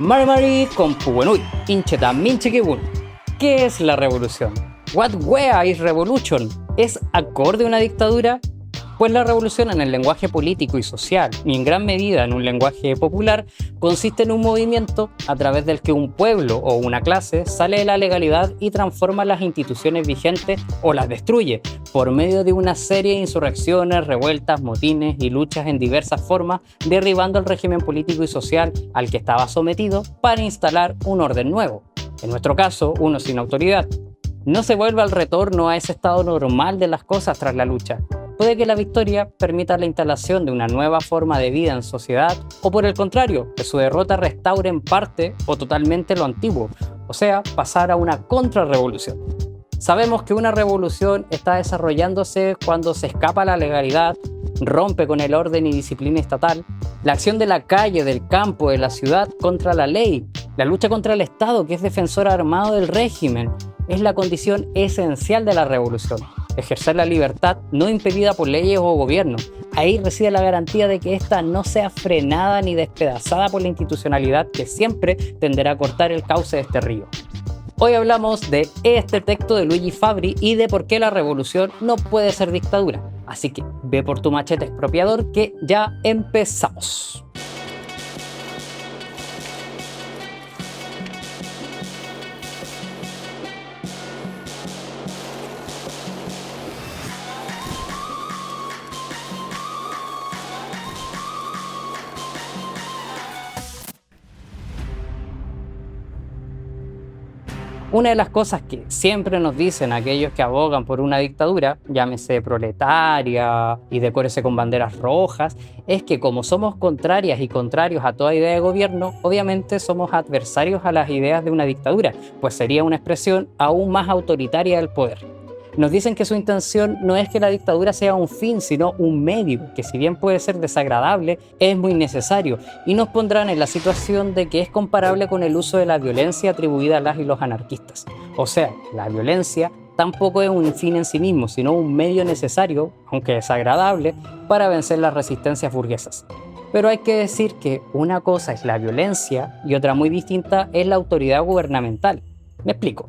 Mari Compuwenui, Incheta Minchikiwun. ¿Qué es la revolución? What wea is revolution? ¿Es acorde a una dictadura? Pues la revolución en el lenguaje político y social, y en gran medida en un lenguaje popular, consiste en un movimiento a través del que un pueblo o una clase sale de la legalidad y transforma las instituciones vigentes o las destruye, por medio de una serie de insurrecciones, revueltas, motines y luchas en diversas formas, derribando el régimen político y social al que estaba sometido para instalar un orden nuevo. En nuestro caso, uno sin autoridad. No se vuelve al retorno a ese estado normal de las cosas tras la lucha. Puede que la victoria permita la instalación de una nueva forma de vida en sociedad, o por el contrario, que su derrota restaure en parte o totalmente lo antiguo, o sea, pasar a una contrarrevolución. Sabemos que una revolución está desarrollándose cuando se escapa a la legalidad, rompe con el orden y disciplina estatal, la acción de la calle, del campo, de la ciudad contra la ley, la lucha contra el Estado, que es defensor armado del régimen, es la condición esencial de la revolución. Ejercer la libertad no impedida por leyes o gobierno. Ahí reside la garantía de que ésta no sea frenada ni despedazada por la institucionalidad que siempre tenderá a cortar el cauce de este río. Hoy hablamos de este texto de Luigi Fabri y de por qué la revolución no puede ser dictadura. Así que ve por tu machete expropiador que ya empezamos. Una de las cosas que siempre nos dicen aquellos que abogan por una dictadura, llámese proletaria y decórese con banderas rojas, es que como somos contrarias y contrarios a toda idea de gobierno, obviamente somos adversarios a las ideas de una dictadura, pues sería una expresión aún más autoritaria del poder. Nos dicen que su intención no es que la dictadura sea un fin, sino un medio, que si bien puede ser desagradable, es muy necesario, y nos pondrán en la situación de que es comparable con el uso de la violencia atribuida a las y los anarquistas. O sea, la violencia tampoco es un fin en sí mismo, sino un medio necesario, aunque desagradable, para vencer las resistencias burguesas. Pero hay que decir que una cosa es la violencia y otra muy distinta es la autoridad gubernamental. Me explico.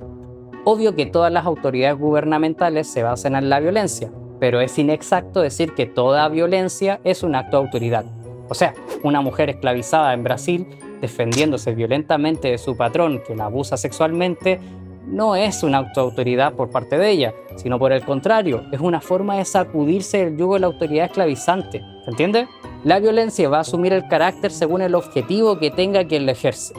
Obvio que todas las autoridades gubernamentales se basan en la violencia, pero es inexacto decir que toda violencia es un acto de autoridad. O sea, una mujer esclavizada en Brasil, defendiéndose violentamente de su patrón que la abusa sexualmente, no es un acto de autoridad por parte de ella, sino por el contrario, es una forma de sacudirse del yugo de la autoridad esclavizante. ¿Se entiende? La violencia va a asumir el carácter según el objetivo que tenga quien la ejerce.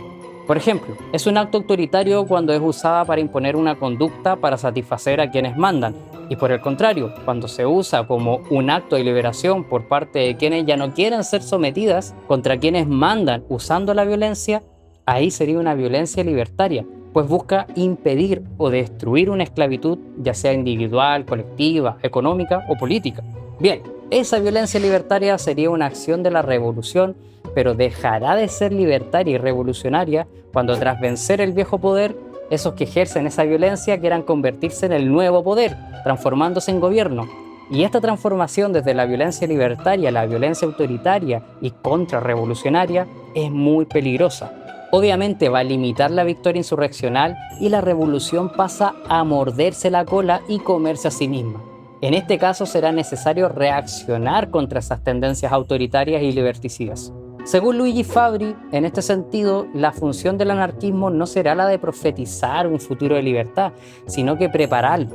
Por ejemplo, es un acto autoritario cuando es usada para imponer una conducta para satisfacer a quienes mandan, y por el contrario, cuando se usa como un acto de liberación por parte de quienes ya no quieren ser sometidas contra quienes mandan usando la violencia, ahí sería una violencia libertaria, pues busca impedir o destruir una esclavitud, ya sea individual, colectiva, económica o política. Bien, esa violencia libertaria sería una acción de la revolución, pero dejará de ser libertaria y revolucionaria cuando tras vencer el viejo poder, esos que ejercen esa violencia quieran convertirse en el nuevo poder, transformándose en gobierno. Y esta transformación desde la violencia libertaria a la violencia autoritaria y contrarrevolucionaria es muy peligrosa. Obviamente va a limitar la victoria insurreccional y la revolución pasa a morderse la cola y comerse a sí misma. En este caso será necesario reaccionar contra esas tendencias autoritarias y liberticidas. Según Luigi Fabri, en este sentido, la función del anarquismo no será la de profetizar un futuro de libertad, sino que prepararlo.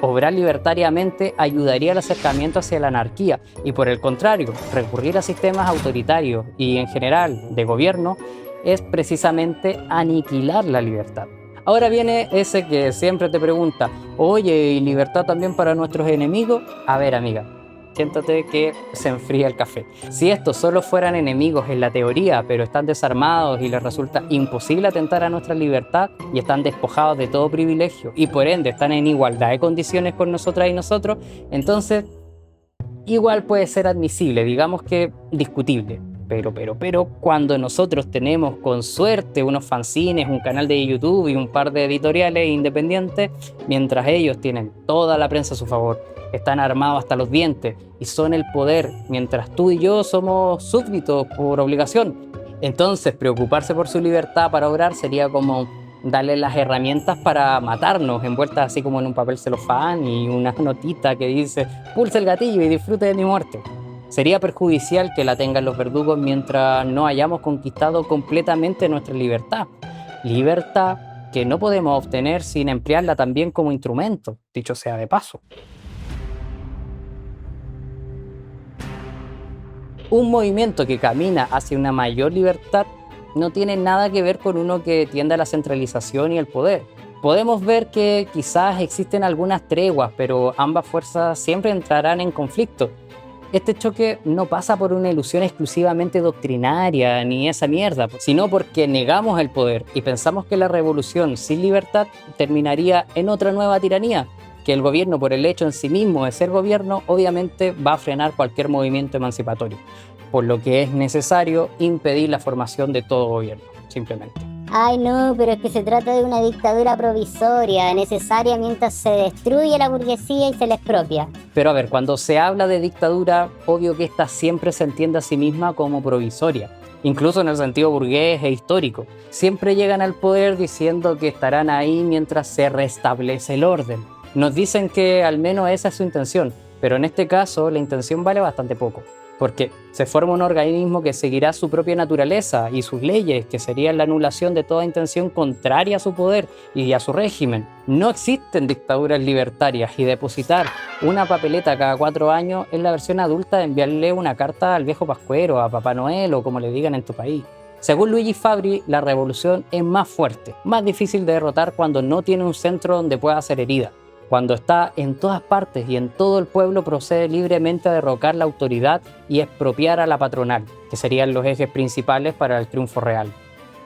Obrar libertariamente ayudaría al acercamiento hacia la anarquía y, por el contrario, recurrir a sistemas autoritarios y, en general, de gobierno, es precisamente aniquilar la libertad. Ahora viene ese que siempre te pregunta, oye, ¿y libertad también para nuestros enemigos? A ver, amiga, siéntate que se enfría el café. Si estos solo fueran enemigos en la teoría, pero están desarmados y les resulta imposible atentar a nuestra libertad y están despojados de todo privilegio y por ende están en igualdad de condiciones con nosotras y nosotros, entonces igual puede ser admisible, digamos que discutible. Pero cuando nosotros tenemos con suerte unos fanzines, un canal de YouTube y un par de editoriales independientes, mientras ellos tienen toda la prensa a su favor, están armados hasta los dientes y son el poder, mientras tú y yo somos súbditos por obligación, Entonces, preocuparse por su libertad para obrar sería como darle las herramientas para matarnos, envueltas así como en un papel celofán y una notita que dice pulse el gatillo y disfrute de mi muerte. Sería perjudicial que la tengan los verdugos mientras no hayamos conquistado completamente nuestra libertad. Libertad que no podemos obtener sin emplearla también como instrumento, dicho sea de paso. Un movimiento que camina hacia una mayor libertad no tiene nada que ver con uno que tiende a la centralización y el poder. Podemos ver que quizás existen algunas treguas, pero ambas fuerzas siempre entrarán en conflicto. Este choque no pasa por una ilusión exclusivamente doctrinaria ni esa mierda, sino porque negamos el poder y pensamos que la revolución sin libertad terminaría en otra nueva tiranía, que el gobierno por el hecho en sí mismo de ser gobierno obviamente va a frenar cualquier movimiento emancipatorio, por lo que es necesario impedir la formación de todo gobierno, simplemente. Ay no, pero es que se trata de una dictadura provisoria, necesaria mientras se destruye la burguesía y se la expropia. Pero a ver, cuando se habla de dictadura, obvio que esta siempre se entiende a sí misma como provisoria, incluso en el sentido burgués e histórico. Siempre llegan al poder diciendo que estarán ahí mientras se restablece el orden. Nos dicen que al menos esa es su intención, pero en este caso la intención vale bastante poco, porque se forma un organismo que seguirá su propia naturaleza y sus leyes, que serían la anulación de toda intención contraria a su poder y a su régimen. No existen dictaduras libertarias y depositar una papeleta cada 4 años es la versión adulta de enviarle una carta al viejo Pascuero, a Papá Noel o como le digan en tu país. Según Luigi Fabri, la revolución es más fuerte, más difícil de derrotar cuando no tiene un centro donde pueda ser herida. Cuando está en todas partes y en todo el pueblo, procede libremente a derrocar la autoridad y expropiar a la patronal, que serían los ejes principales para el triunfo real.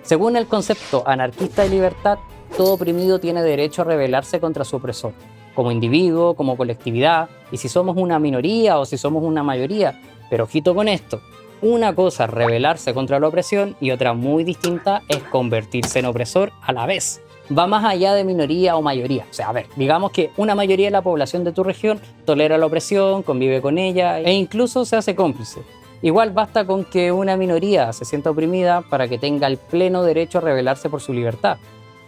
Según el concepto anarquista de libertad, todo oprimido tiene derecho a rebelarse contra su opresor, como individuo, como colectividad, y si somos una minoría o si somos una mayoría. Pero ojito con esto, una cosa es rebelarse contra la opresión y otra muy distinta es convertirse en opresor a la vez. Va más allá de minoría o mayoría. O sea, a ver, digamos que una mayoría de la población de tu región tolera la opresión, convive con ella e incluso se hace cómplice. Igual basta con que una minoría se sienta oprimida para que tenga el pleno derecho a rebelarse por su libertad.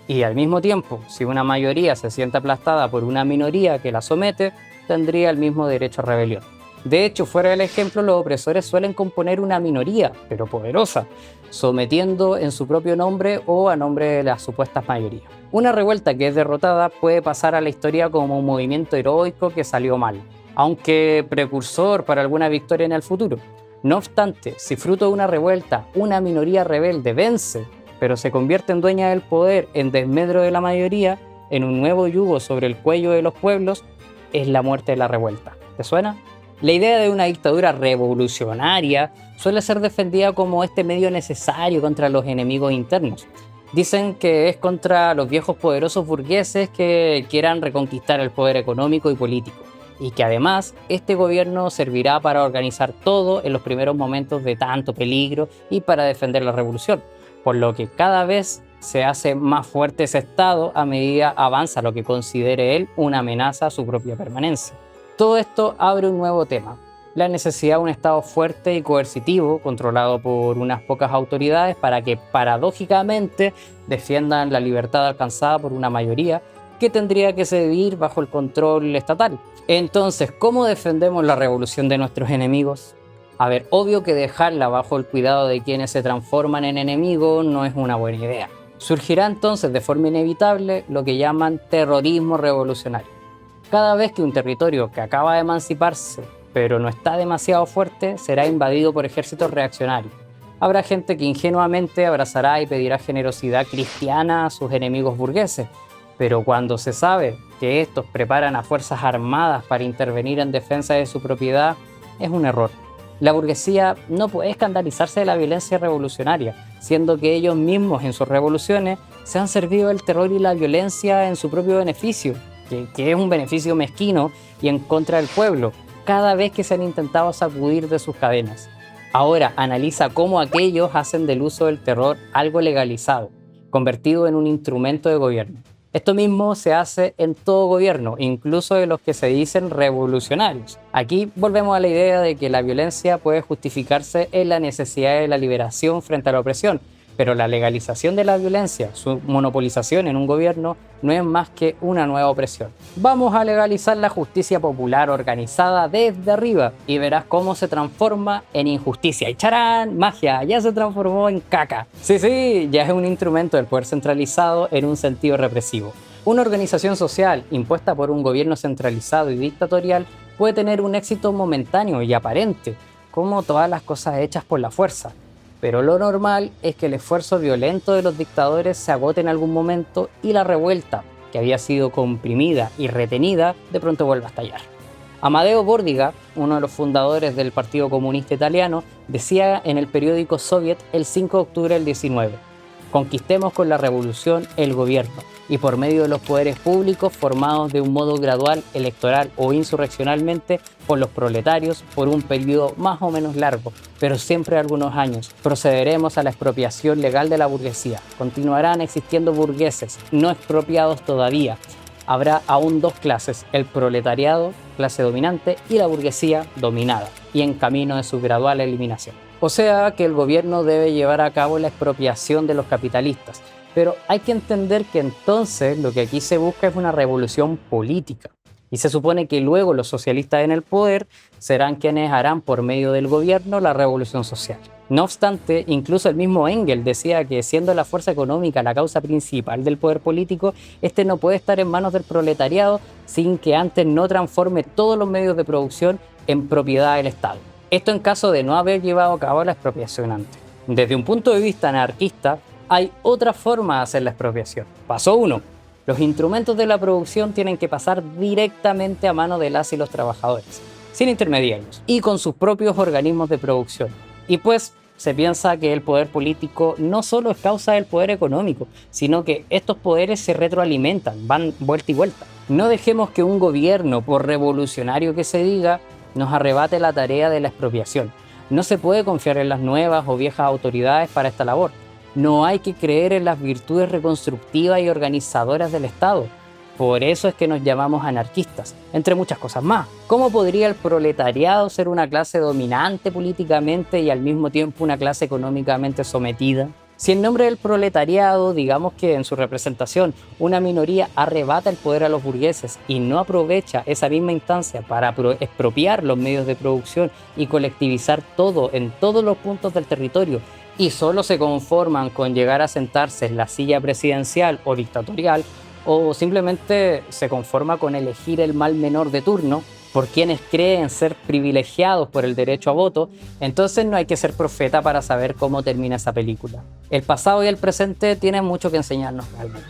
Y al mismo tiempo, si una mayoría se siente aplastada por una minoría que la somete, tendría el mismo derecho a rebelión. De hecho, fuera del ejemplo, los opresores suelen componer una minoría, pero poderosa, sometiendo en su propio nombre o a nombre de las supuestas mayorías. Una revuelta que es derrotada puede pasar a la historia como un movimiento heroico que salió mal, aunque precursor para alguna victoria en el futuro. No obstante, si fruto de una revuelta, una minoría rebelde vence, pero se convierte en dueña del poder en desmedro de la mayoría, en un nuevo yugo sobre el cuello de los pueblos, es la muerte de la revuelta. ¿Te suena? La idea de una dictadura revolucionaria suele ser defendida como este medio necesario contra los enemigos internos. Dicen que es contra los viejos poderosos burgueses que quieran reconquistar el poder económico y político, y que además este gobierno servirá para organizar todo en los primeros momentos de tanto peligro y para defender la revolución, por lo que cada vez se hace más fuerte ese Estado a medida avanza lo que considere él una amenaza a su propia permanencia. Todo esto abre un nuevo tema, la necesidad de un Estado fuerte y coercitivo, controlado por unas pocas autoridades para que paradójicamente defiendan la libertad alcanzada por una mayoría que tendría que ceder bajo el control estatal. Entonces, ¿cómo defendemos la revolución de nuestros enemigos? A ver, obvio que dejarla bajo el cuidado de quienes se transforman en enemigos no es una buena idea. Surgirá entonces de forma inevitable lo que llaman terrorismo revolucionario. Cada vez que un territorio que acaba de emanciparse, pero no está demasiado fuerte, será invadido por ejércitos reaccionarios. Habrá gente que ingenuamente abrazará y pedirá generosidad cristiana a sus enemigos burgueses, pero cuando se sabe que estos preparan a fuerzas armadas para intervenir en defensa de su propiedad, es un error. La burguesía no puede escandalizarse de la violencia revolucionaria, siendo que ellos mismos en sus revoluciones se han servido del terror y la violencia en su propio beneficio, que es un beneficio mezquino y en contra del pueblo, cada vez que se han intentado sacudir de sus cadenas. Ahora analiza cómo aquellos hacen del uso del terror algo legalizado, convertido en un instrumento de gobierno. Esto mismo se hace en todo gobierno, incluso de los que se dicen revolucionarios. Aquí volvemos a la idea de que la violencia puede justificarse en la necesidad de la liberación frente a la opresión, pero la legalización de la violencia, su monopolización en un gobierno, no es más que una nueva opresión. Vamos a legalizar la justicia popular organizada desde arriba y verás cómo se transforma en injusticia. Y ¡charán! Magia, ya se transformó en caca. Sí, ya es un instrumento del poder centralizado en un sentido represivo. Una organización social impuesta por un gobierno centralizado y dictatorial puede tener un éxito momentáneo y aparente, como todas las cosas hechas por la fuerza. Pero lo normal es que el esfuerzo violento de los dictadores se agote en algún momento y la revuelta, que había sido comprimida y retenida, de pronto vuelva a estallar. Amadeo Bordiga, uno de los fundadores del Partido Comunista Italiano, decía en el periódico Soviet el 5 de octubre del 19: conquistemos con la revolución el gobierno y por medio de los poderes públicos formados de un modo gradual, electoral o insurreccionalmente por los proletarios por un periodo más o menos largo, pero siempre algunos años. Procederemos a la expropiación legal de la burguesía. Continuarán existiendo burgueses no expropiados todavía. Habrá aún dos clases, el proletariado, clase dominante, y la burguesía dominada, y en camino de su gradual eliminación. O sea que el gobierno debe llevar a cabo la expropiación de los capitalistas, pero hay que entender que entonces lo que aquí se busca es una revolución política. Y se supone que luego los socialistas en el poder serán quienes harán por medio del gobierno la revolución social. No obstante, incluso el mismo Engels decía que siendo la fuerza económica la causa principal del poder político, este no puede estar en manos del proletariado sin que antes no transforme todos los medios de producción en propiedad del Estado. Esto en caso de no haber llevado a cabo la expropiación antes. Desde un punto de vista anarquista, hay otra forma de hacer la expropiación. Paso 1. Los instrumentos de la producción tienen que pasar directamente a mano de las y los trabajadores, sin intermediarios, y con sus propios organismos de producción. Y pues se piensa que el poder político no solo es causa del poder económico, sino que estos poderes se retroalimentan, van vuelta y vuelta. No dejemos que un gobierno, por revolucionario que se diga, nos arrebate la tarea de la expropiación. No se puede confiar en las nuevas o viejas autoridades para esta labor. No hay que creer en las virtudes reconstructivas y organizadoras del Estado. Por eso es que nos llamamos anarquistas, entre muchas cosas más. ¿Cómo podría el proletariado ser una clase dominante políticamente y al mismo tiempo una clase económicamente sometida? Si en nombre del proletariado, digamos que en su representación, una minoría arrebata el poder a los burgueses y no aprovecha esa misma instancia para expropiar los medios de producción y colectivizar todo en todos los puntos del territorio, y solo se conforman con llegar a sentarse en la silla presidencial o dictatorial, o simplemente se conforma con elegir el mal menor de turno por quienes creen ser privilegiados por el derecho a voto, entonces no hay que ser profeta para saber cómo termina esa película. El pasado y el presente tienen mucho que enseñarnos realmente.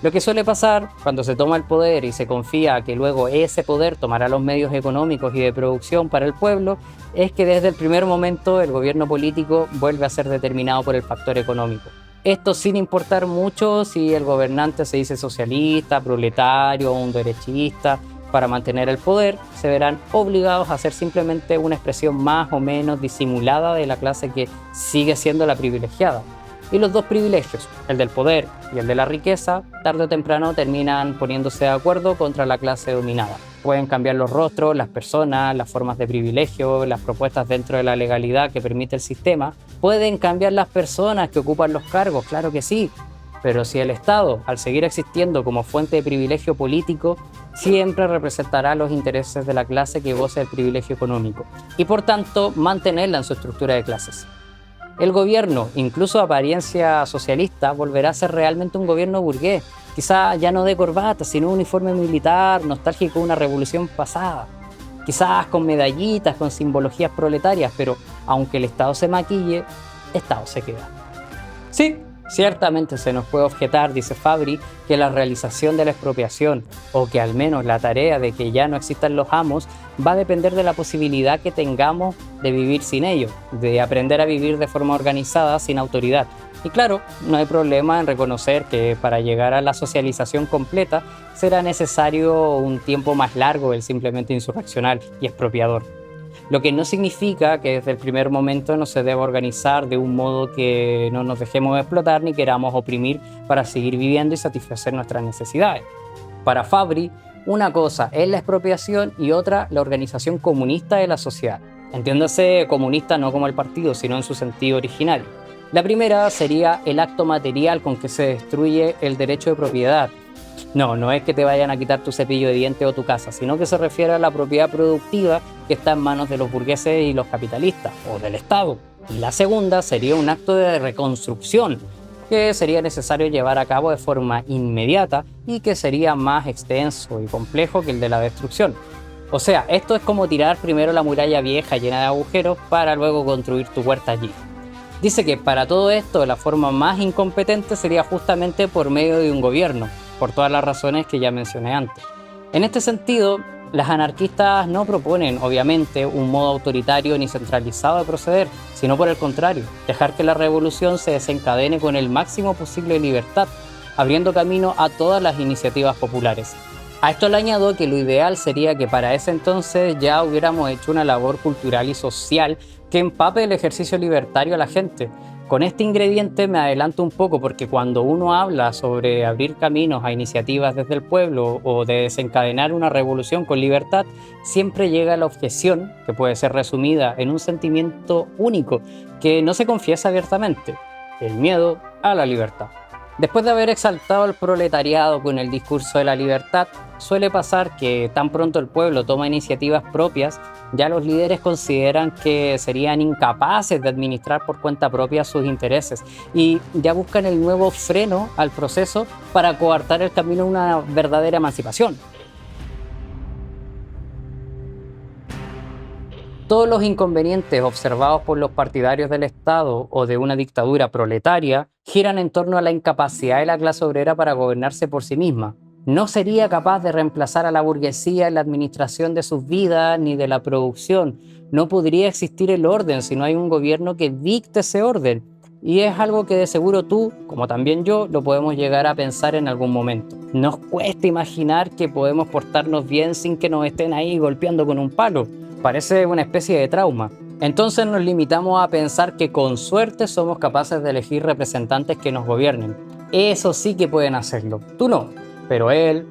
Lo que suele pasar cuando se toma el poder y se confía que luego ese poder tomará los medios económicos y de producción para el pueblo, es que desde el primer momento el gobierno político vuelve a ser determinado por el factor económico. Esto sin importar mucho si el gobernante se dice socialista, proletario o un derechista. Para mantener el poder, se verán obligados a ser simplemente una expresión más o menos disimulada de la clase que sigue siendo la privilegiada. Y los dos privilegios, el del poder y el de la riqueza, tarde o temprano terminan poniéndose de acuerdo contra la clase dominada. Pueden cambiar los rostros, las personas, las formas de privilegio, las propuestas dentro de la legalidad que permite el sistema. Pueden cambiar las personas que ocupan los cargos, claro que sí. Pero si el Estado, al seguir existiendo como fuente de privilegio político, siempre representará los intereses de la clase que goza del privilegio económico y por tanto mantenerla en su estructura de clases. El gobierno, incluso de apariencia socialista, volverá a ser realmente un gobierno burgués, quizá ya no de corbata, sino un uniforme militar nostálgico de una revolución pasada, quizás con medallitas, con simbologías proletarias, pero aunque el Estado se maquille, Estado se queda. Sí, ciertamente se nos puede objetar, dice Fabri, que la realización de la expropiación, o que al menos la tarea de que ya no existan los amos, va a depender de la posibilidad que tengamos de vivir sin ellos, de aprender a vivir de forma organizada sin autoridad. Y claro, no hay problema en reconocer que para llegar a la socialización completa será necesario un tiempo más largo del simplemente insurreccional y expropiador. lo que no significa que desde el primer momento no se deba organizar de un modo que no nos dejemos explotar ni queramos oprimir para seguir viviendo y satisfacer nuestras necesidades. Para Fabri, una cosa es la expropiación y otra la organización comunista de la sociedad. Entiéndase comunista no como el partido, sino en su sentido originario. La primera sería el acto material con que se destruye el derecho de propiedad. No es que te vayan a quitar tu cepillo de dientes o tu casa, sino que se refiere a la propiedad productiva que está en manos de los burgueses y los capitalistas, o del Estado. Y la segunda sería un acto de reconstrucción, que sería necesario llevar a cabo de forma inmediata y que sería más extenso y complejo que el de la destrucción. O sea, esto es como tirar primero la muralla vieja llena de agujeros para luego construir tu huerta allí. Dice que para todo esto la forma más incompetente sería justamente por medio de un gobierno, por todas las razones que ya mencioné antes. En este sentido, las anarquistas no proponen, obviamente, un modo autoritario ni centralizado de proceder, sino por el contrario, dejar que la revolución se desencadene con el máximo posible de libertad, abriendo camino a todas las iniciativas populares. A esto le añado que lo ideal sería que para ese entonces ya hubiéramos hecho una labor cultural y social que empape el ejercicio libertario a la gente. Con este ingrediente me adelanto un poco porque cuando uno habla sobre abrir caminos a iniciativas desde el pueblo o de desencadenar una revolución con libertad, siempre llega la objeción, que puede ser resumida en un sentimiento único que no se confiesa abiertamente: el miedo a la libertad. Después de haber exaltado al proletariado con el discurso de la libertad, suele pasar que tan pronto el pueblo toma iniciativas propias, ya los líderes consideran que serían incapaces de administrar por cuenta propia sus intereses y ya buscan el nuevo freno al proceso para coartar el camino a una verdadera emancipación. Todos los inconvenientes observados por los partidarios del Estado o de una dictadura proletaria giran en torno a la incapacidad de la clase obrera para gobernarse por sí misma. No sería capaz de reemplazar a la burguesía en la administración de sus vidas ni de la producción. No podría existir el orden si no hay un gobierno que dicte ese orden. Y es algo que de seguro tú, como también yo, lo podemos llegar a pensar en algún momento. Nos cuesta imaginar que podemos portarnos bien sin que nos estén ahí golpeando con un palo. Parece una especie de trauma. Entonces nos limitamos a pensar que con suerte somos capaces de elegir representantes que nos gobiernen. Eso sí que pueden hacerlo. Tú no, pero él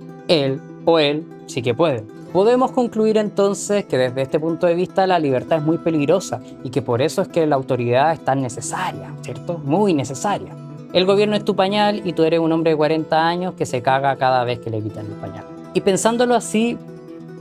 o él sí que pueden. Podemos concluir entonces que desde este punto de vista la libertad es muy peligrosa y que por eso es que la autoridad es tan necesaria, ¿cierto? Muy necesaria. El gobierno es tu pañal y tú eres un hombre de 40 años que se caga cada vez que le quitan el pañal. Y pensándolo así,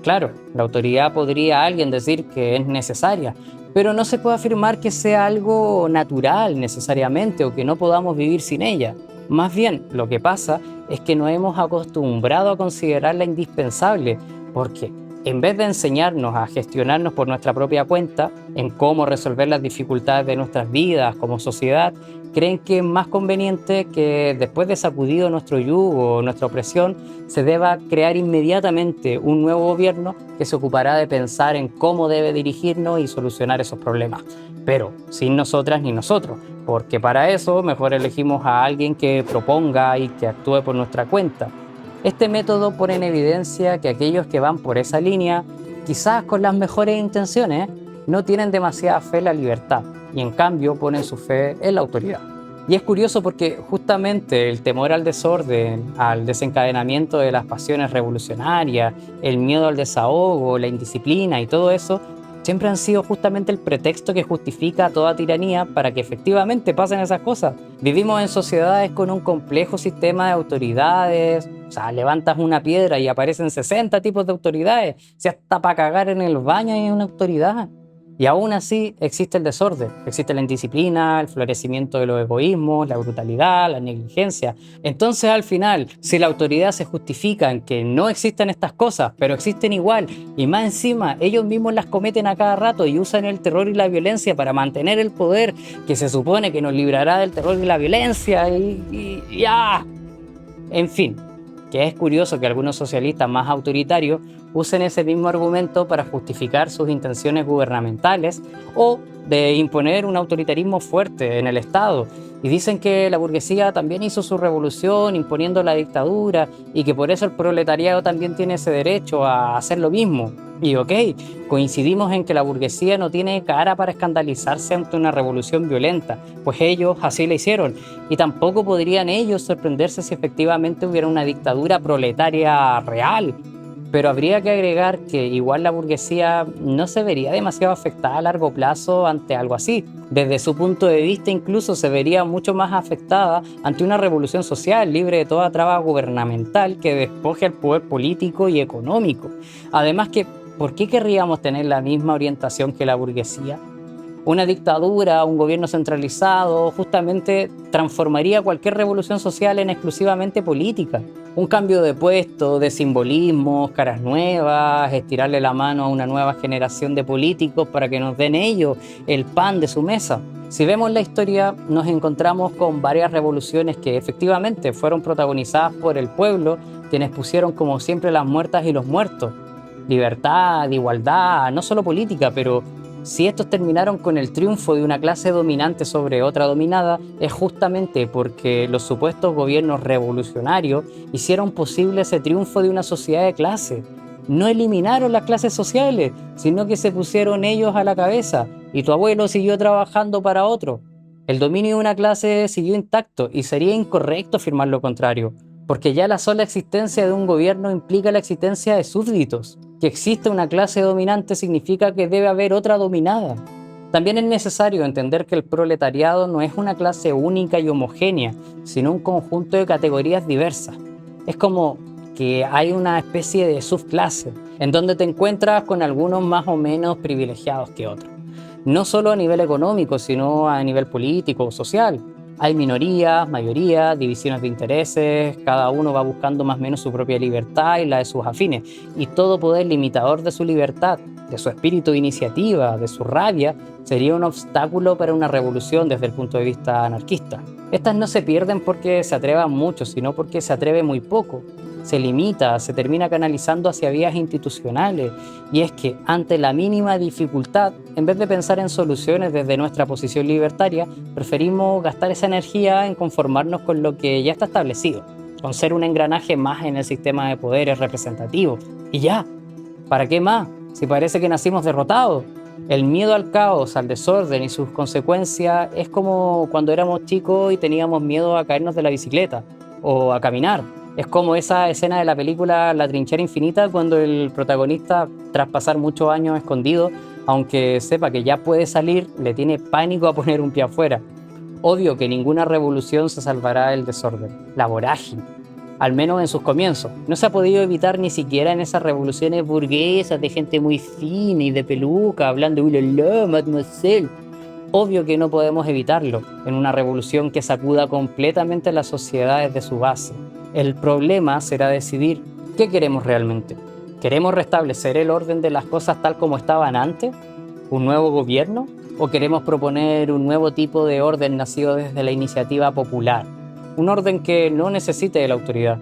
claro, la autoridad podría alguien decir que es necesaria, pero no se puede afirmar que sea algo natural necesariamente o que no podamos vivir sin ella. Más bien, lo que pasa es que nos hemos acostumbrado a considerarla indispensable, porque en vez de enseñarnos a gestionarnos por nuestra propia cuenta, en cómo resolver las dificultades de nuestras vidas como sociedad, creen que es más conveniente que después de sacudido nuestro yugo o nuestra opresión, se deba crear inmediatamente un nuevo gobierno que se ocupará de pensar en cómo debe dirigirnos y solucionar esos problemas. Pero sin nosotras ni nosotros, porque para eso mejor elegimos a alguien que proponga y que actúe por nuestra cuenta. Este método pone en evidencia que aquellos que van por esa línea, quizás con las mejores intenciones, no tienen demasiada fe en la libertad y en cambio ponen su fe en la autoridad. Y es curioso porque justamente el temor al desorden, al desencadenamiento de las pasiones revolucionarias, el miedo al desahogo, la indisciplina y todo eso, siempre han sido justamente el pretexto que justifica toda tiranía para que efectivamente pasen esas cosas. Vivimos en sociedades con un complejo sistema de autoridades. O sea, levantas una piedra y aparecen 60 tipos de autoridades. Si hasta para cagar en el baño hay una autoridad. Y aún así existe el desorden, existe la indisciplina, el florecimiento de los egoísmos, la brutalidad, la negligencia. Entonces al final, si la autoridad se justifica en que no existen estas cosas, pero existen igual, y más encima ellos mismos las cometen a cada rato y usan el terror y la violencia para mantener el poder que se supone que nos librará del terror y la violencia, En fin, que es curioso que algunos socialistas más autoritarios usen ese mismo argumento para justificar sus intenciones gubernamentales o de imponer un autoritarismo fuerte en el Estado. Y dicen que la burguesía también hizo su revolución imponiendo la dictadura y que por eso el proletariado también tiene ese derecho a hacer lo mismo. Y ok, coincidimos en que la burguesía no tiene cara para escandalizarse ante una revolución violenta, pues ellos así la hicieron. Y tampoco podrían ellos sorprenderse si efectivamente hubiera una dictadura proletaria real. Pero habría que agregar que igual la burguesía no se vería demasiado afectada a largo plazo ante algo así. Desde su punto de vista incluso se vería mucho más afectada ante una revolución social libre de toda traba gubernamental que despoje al poder político y económico. Además que, ¿por qué querríamos tener la misma orientación que la burguesía? Una dictadura, un gobierno centralizado, justamente transformaría cualquier revolución social en exclusivamente política. Un cambio de puesto, de simbolismos, caras nuevas, estirarle la mano a una nueva generación de políticos para que nos den ellos el pan de su mesa. Si vemos la historia, nos encontramos con varias revoluciones que efectivamente fueron protagonizadas por el pueblo, quienes pusieron como siempre las muertas y los muertos. Libertad, igualdad, no solo política, pero si estos terminaron con el triunfo de una clase dominante sobre otra dominada, es justamente porque los supuestos gobiernos revolucionarios hicieron posible ese triunfo de una sociedad de clase. No eliminaron las clases sociales, sino que se pusieron ellos a la cabeza y tu abuelo siguió trabajando para otro. El dominio de una clase siguió intacto y sería incorrecto afirmar lo contrario, porque ya la sola existencia de un gobierno implica la existencia de súbditos. Que exista una clase dominante significa que debe haber otra dominada. También es necesario entender que el proletariado no es una clase única y homogénea, sino un conjunto de categorías diversas. Es como que hay una especie de subclase, en donde te encuentras con algunos más o menos privilegiados que otros. No solo a nivel económico, sino a nivel político o social. Hay minorías, mayorías, divisiones de intereses, cada uno va buscando más o menos su propia libertad y la de sus afines, y todo poder limitador de su libertad, de su espíritu de iniciativa, de su rabia, sería un obstáculo para una revolución desde el punto de vista anarquista. Estas no se pierden porque se atrevan mucho, sino porque se atreve muy poco. Se limita, se termina canalizando hacia vías institucionales, y es que ante la mínima dificultad, en vez de pensar en soluciones desde nuestra posición libertaria, preferimos gastar esa energía en conformarnos con lo que ya está establecido, con ser un engranaje más en el sistema de poderes representativos. Y ya, ¿para qué más? Si parece que nacimos derrotados. El miedo al caos, al desorden y sus consecuencias es como cuando éramos chicos y teníamos miedo a caernos de la bicicleta o a caminar. Es como esa escena de la película La trinchera infinita, cuando el protagonista, tras pasar muchos años escondido, aunque sepa que ya puede salir, le tiene pánico a poner un pie afuera. Obvio que ninguna revolución se salvará del desorden, la vorágine, al menos en sus comienzos. No se ha podido evitar ni siquiera en esas revoluciones burguesas de gente muy fina y de peluca, hablando "ulala, mademoiselle". Obvio que no podemos evitarlo en una revolución que sacuda completamente la sociedad desde su base. El problema será decidir qué queremos realmente. ¿Queremos restablecer el orden de las cosas tal como estaban antes? ¿Un nuevo gobierno? ¿O queremos proponer un nuevo tipo de orden nacido desde la iniciativa popular? Un orden que no necesite de la autoridad.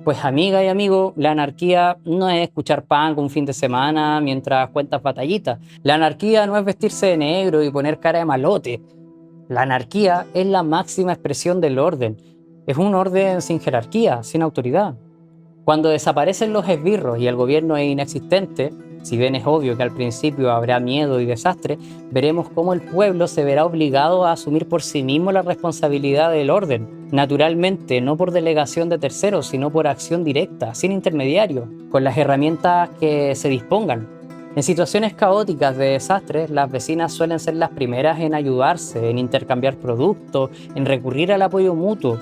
Pues amiga y amigo, la anarquía no es escuchar punk un fin de semana mientras cuentas batallitas. La anarquía no es vestirse de negro y poner cara de malote. La anarquía es la máxima expresión del orden. Es un orden sin jerarquía, sin autoridad. Cuando desaparecen los esbirros y el gobierno es inexistente, si bien es obvio que al principio habrá miedo y desastre, veremos cómo el pueblo se verá obligado a asumir por sí mismo la responsabilidad del orden. Naturalmente, no por delegación de terceros, sino por acción directa, sin intermediarios, con las herramientas que se dispongan. En situaciones caóticas de desastres, las vecinas suelen ser las primeras en ayudarse, en intercambiar productos, en recurrir al apoyo mutuo.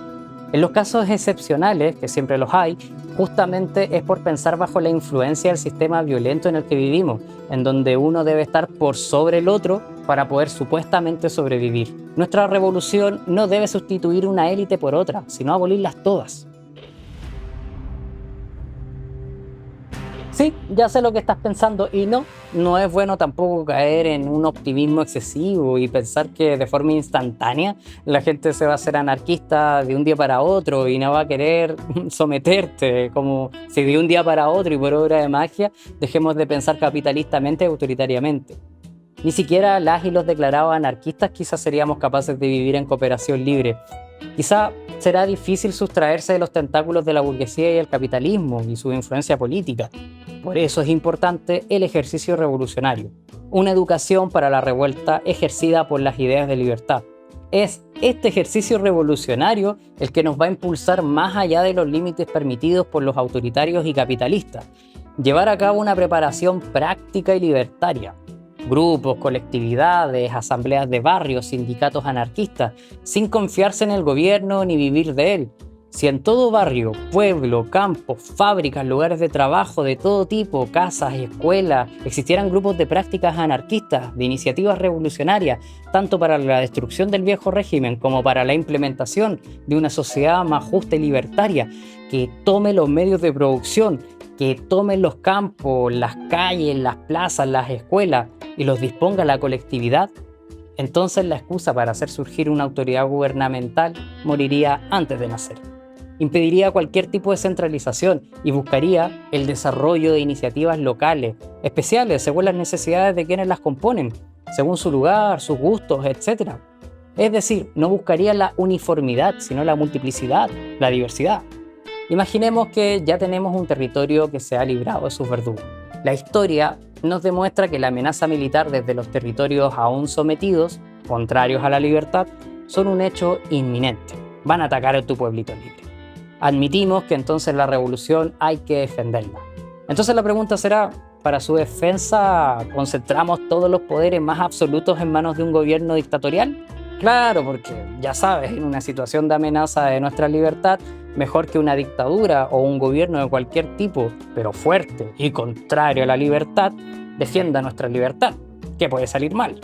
En los casos excepcionales, que siempre los hay, justamente es por pensar bajo la influencia del sistema violento en el que vivimos, en donde uno debe estar por sobre el otro para poder supuestamente sobrevivir. Nuestra revolución no debe sustituir una élite por otra, sino abolirlas todas. Sí, ya sé lo que estás pensando y no es bueno tampoco caer en un optimismo excesivo y pensar que de forma instantánea la gente se va a hacer anarquista de un día para otro y no va a querer someterte, como si de un día para otro y por obra de magia dejemos de pensar capitalistamente y autoritariamente. Ni siquiera las y los declarados anarquistas quizás seríamos capaces de vivir en cooperación libre. Quizá será difícil sustraerse de los tentáculos de la burguesía y el capitalismo y su influencia política. Por eso es importante el ejercicio revolucionario, una educación para la revuelta ejercida por las ideas de libertad. Es este ejercicio revolucionario el que nos va a impulsar más allá de los límites permitidos por los autoritarios y capitalistas, llevar a cabo una preparación práctica y libertaria. Grupos, colectividades, asambleas de barrios, sindicatos anarquistas, sin confiarse en el gobierno ni vivir de él. Si en todo barrio, pueblo, campo, fábricas, lugares de trabajo de todo tipo, casas, escuelas, existieran grupos de prácticas anarquistas, de iniciativas revolucionarias, tanto para la destrucción del viejo régimen como para la implementación de una sociedad más justa y libertaria, que tome los medios de producción, que tome los campos, las calles, las plazas, las escuelas y los disponga la colectividad, entonces la excusa para hacer surgir una autoridad gubernamental moriría antes de nacer. Impediría cualquier tipo de centralización y buscaría el desarrollo de iniciativas locales, especiales según las necesidades de quienes las componen, según su lugar, sus gustos, etc. Es decir, no buscaría la uniformidad, sino la multiplicidad, la diversidad. Imaginemos que ya tenemos un territorio que se ha librado de sus verdugos. La historia nos demuestra que la amenaza militar desde los territorios aún sometidos, contrarios a la libertad, son un hecho inminente. Van a atacar a tu pueblito libre. Admitimos que entonces la revolución hay que defenderla. Entonces la pregunta será, ¿para su defensa concentramos todos los poderes más absolutos en manos de un gobierno dictatorial? Claro, porque ya sabes, en una situación de amenaza de nuestra libertad, mejor que una dictadura o un gobierno de cualquier tipo, pero fuerte y contrario a la libertad, defienda nuestra libertad. ¿Qué puede salir mal?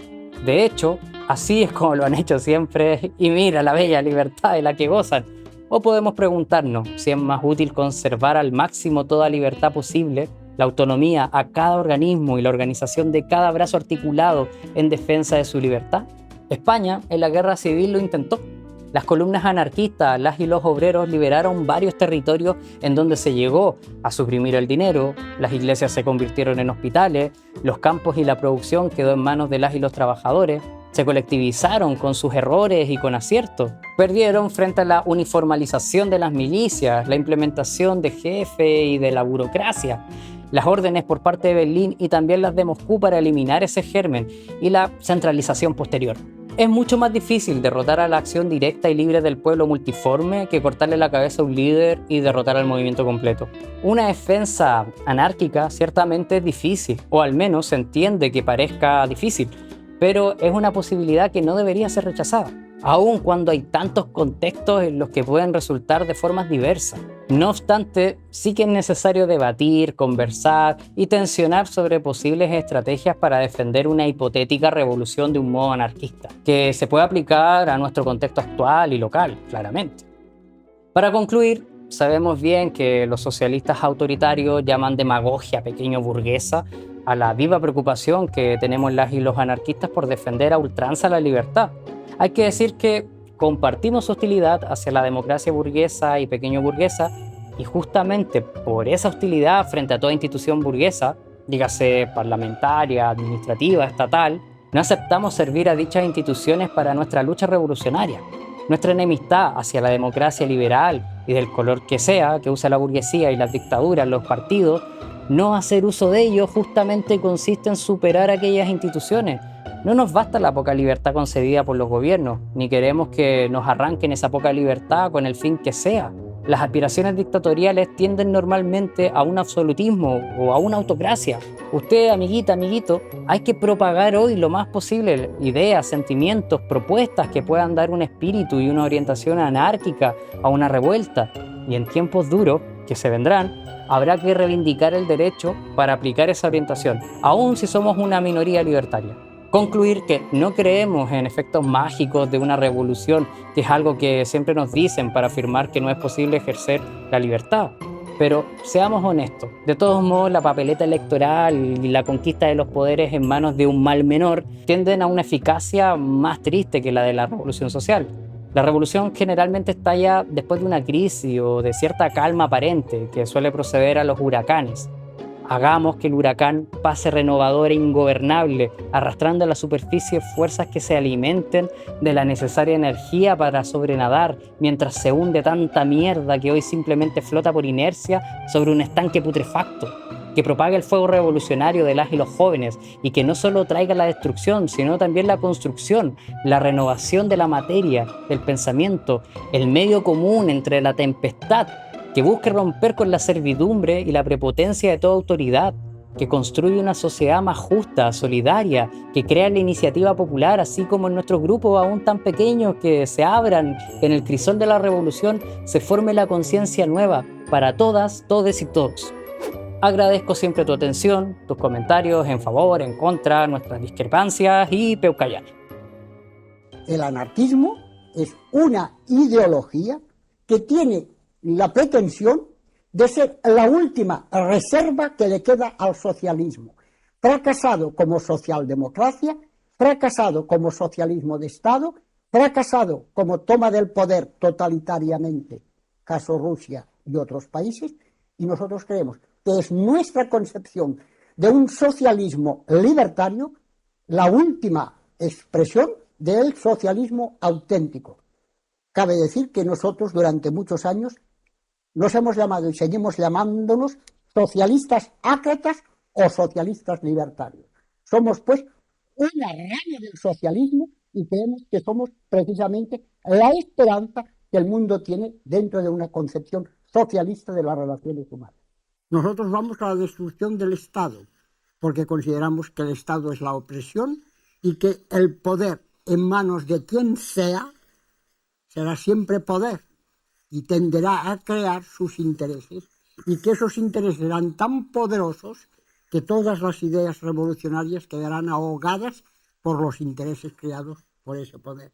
De hecho, así es como lo han hecho siempre y mira la bella libertad de la que gozan. O podemos preguntarnos si es más útil conservar al máximo toda libertad posible, la autonomía a cada organismo y la organización de cada brazo articulado en defensa de su libertad. España en la guerra civil lo intentó. Las columnas anarquistas, las y los obreros liberaron varios territorios en donde se llegó a suprimir el dinero, las iglesias se convirtieron en hospitales, los campos y la producción quedó en manos de las y los trabajadores, se colectivizaron con sus errores y con aciertos, perdieron frente a la uniformalización de las milicias, la implementación de jefe y de la burocracia, las órdenes por parte de Berlín y también las de Moscú para eliminar ese germen y la centralización posterior. Es mucho más difícil derrotar a la acción directa y libre del pueblo multiforme que cortarle la cabeza a un líder y derrotar al movimiento completo. Una defensa anárquica ciertamente es difícil, o al menos se entiende que parezca difícil, pero es una posibilidad que no debería ser rechazada, aun cuando hay tantos contextos en los que pueden resultar de formas diversas. No obstante, sí que es necesario debatir, conversar y tensionar sobre posibles estrategias para defender una hipotética revolución de un modo anarquista, que se puede aplicar a nuestro contexto actual y local, claramente. Para concluir, sabemos bien que los socialistas autoritarios llaman demagogia pequeño burguesa a la viva preocupación que tenemos las y los anarquistas por defender a ultranza la libertad. Hay que decir que compartimos hostilidad hacia la democracia burguesa y pequeño burguesa y justamente por esa hostilidad frente a toda institución burguesa, dígase parlamentaria, administrativa, estatal, no aceptamos servir a dichas instituciones para nuestra lucha revolucionaria. Nuestra enemistad hacia la democracia liberal y del color que sea, que usa la burguesía y las dictaduras, los partidos, no hacer uso de ello justamente consiste en superar aquellas instituciones. No nos basta la poca libertad concedida por los gobiernos, ni queremos que nos arranquen esa poca libertad con el fin que sea. Las aspiraciones dictatoriales tienden normalmente a un absolutismo o a una autocracia. Usted, amiguita, amiguito, hay que propagar hoy lo más posible ideas, sentimientos, propuestas que puedan dar un espíritu y una orientación anárquica a una revuelta. Y en tiempos duros, que se vendrán, habrá que reivindicar el derecho para aplicar esa orientación, aun si somos una minoría libertaria. Concluir que no creemos en efectos mágicos de una revolución, que es algo que siempre nos dicen para afirmar que no es posible ejercer la libertad. Pero seamos honestos, de todos modos la papeleta electoral y la conquista de los poderes en manos de un mal menor tienden a una eficacia más triste que la de la revolución social. La revolución generalmente estalla después de una crisis o de cierta calma aparente que suele proceder a los huracanes. Hagamos que el huracán pase renovador e ingobernable, arrastrando a la superficie fuerzas que se alimenten de la necesaria energía para sobrenadar, mientras se hunde tanta mierda que hoy simplemente flota por inercia sobre un estanque putrefacto, que propague el fuego revolucionario de las y los jóvenes y que no solo traiga la destrucción, sino también la construcción, la renovación de la materia, del pensamiento, el medio común entre la tempestad, que busque romper con la servidumbre y la prepotencia de toda autoridad, que construye una sociedad más justa, solidaria, que crea la iniciativa popular, así como en nuestros grupos aún tan pequeños que se abran en el crisol de la revolución, se forme la conciencia nueva para todas, todes y todos. Agradezco siempre tu atención, tus comentarios en favor, en contra, nuestras discrepancias y peucayán. El anarquismo es una ideología que tiene la pretensión de ser la última reserva que le queda al socialismo. Fracasado como socialdemocracia, fracasado como socialismo de Estado, fracasado como toma del poder totalitariamente, caso Rusia y otros países, y nosotros creemos que es nuestra concepción de un socialismo libertario la última expresión del socialismo auténtico. Cabe decir que nosotros durante muchos años nos hemos llamado y seguimos llamándonos socialistas ácratas o socialistas libertarios. Somos, pues, una rama del socialismo y creemos que somos precisamente la esperanza que el mundo tiene dentro de una concepción socialista de las relaciones humanas. Nosotros vamos a la destrucción del Estado, porque consideramos que el Estado es la opresión y que el poder en manos de quien sea será siempre poder y tenderá a crear sus intereses, y que esos intereses serán tan poderosos que todas las ideas revolucionarias quedarán ahogadas por los intereses creados por ese poder.